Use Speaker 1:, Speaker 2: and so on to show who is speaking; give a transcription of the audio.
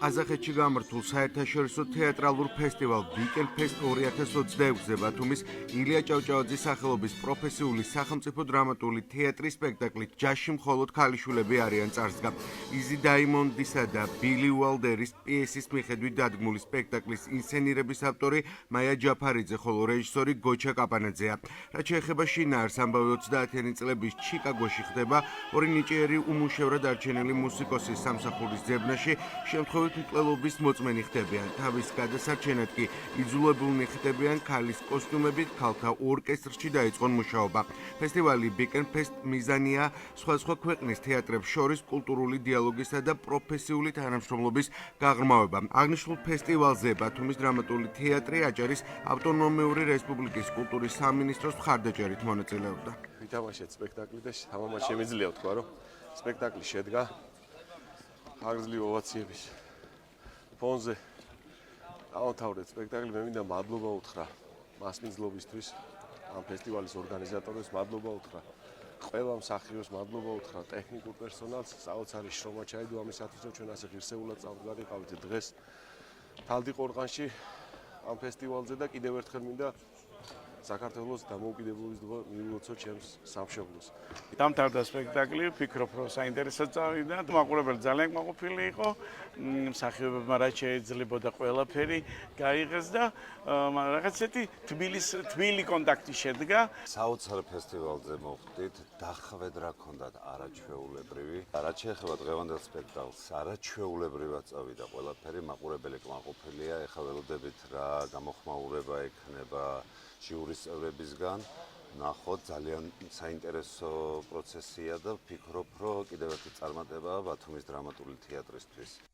Speaker 1: ყაზახეთში გამართულ საერთაშორისო თეატრალურ ფესტივალ ვიკენდფესტ 2026-ზე ბათუმის ილია ჭავჭავაძის სახელობის პროფესიული სახელმწიფო დრამატული თეატრის სპექტაკლით ჯაში მხოლოდ ქალიშვილები არიან წარსდგა. იზი დაიმონდისა და ბილი უალდერის პიესის მიხედვით დადგმული სპექტაკლის ინსცენირების ავტორი მაია ჯაფარიძე, ხოლო რეჟისორი გოჩა კაპანაძეა. რაც შეეხება შინაარს, ამბავი 30-იანი წლების ჩიკაგოში ხდება ორი ნიჭიერი უმუშევრად არჩენილი მუსიკოსის სამსახურის ძებნაში შემთხვევით მკვლელობის მოწმენი ხდებიან. თავის გადასარჩენად კი იძულებულნი ხდებიან ქალის კოსტიუმებით ქალთა ორკესტრში დაიწყონ მუშაობა. ფესტივალი ვიკენდფესტ მიზანია სხვადასხვა ქვეყნის თეატრებს შორის კულტურული დიალოგისა და პროფესიული თანამშრომლობის გაღრმავება. აღნიშნულ ფესტივალზე ბათუმის დრამატული თეატრი აჭარის ავტონომიური რესპუბლიკის კულტურის სამინისტროს მხარდაჭერით მონაწილეობდა.
Speaker 2: ვითამაშეთ სპექტაკლი და თამამად შემიძლია ვთქვა, რომ სპექტაკლი შედგა ხანგრძლივი ოვაციების ფონზე. დავამთავრეთ სპექტაკლი, მე მინდა მადლობა უთხრა მასპინძლობისთვის, ამ ფესტივალის ორგანიზატორებს მადლობა უთხრა, ყველა მსახიობს მადლობა უთხრა, ტექნიკურ პერსონალს, საოცარი შრომა ჩაიდო ამისათვის, რომ ჩვენ ასე ღირსეულად წავდგარიყავით დღეს თალდიყორღანში ამ ფესტივალზე და კიდევ ერთხელ მინდა საქართველოს დამოუკიდებლობა მივულოცო ჩემს სამშობლოს.
Speaker 3: დამთავრდა სპექტაკლი, ვფიქრობ, რომ საინტერესო წავიდა. მაყურებელი ძალიან კმაყოფილი იყო. მსახიობებმა რაც შეიძლებოდა ყველაფერი გაიღეს და რაღაცეთი თბილი კონტაქტი შედგა.
Speaker 4: საოცარ ფესტივალზე მოხვდით, დახვედ რა ქონდათ არაჩვეულებრივი. რაც შეეხება დღევანდელ სპექტაკლს, არაჩვეულებრივად წავიდა ყველაფერი, მაყურებელი კმაყოფილია. ეხლა ველოდებით რა გამოხმაურება ექნება ჟიურის წევრებისგან. ნახოთ, ძალიან საინტერესო პროცესია და ვფიქრობ, რომ კიდევ ერთი წარმატებაა ბათუმის დრამატული თეატრისთვის.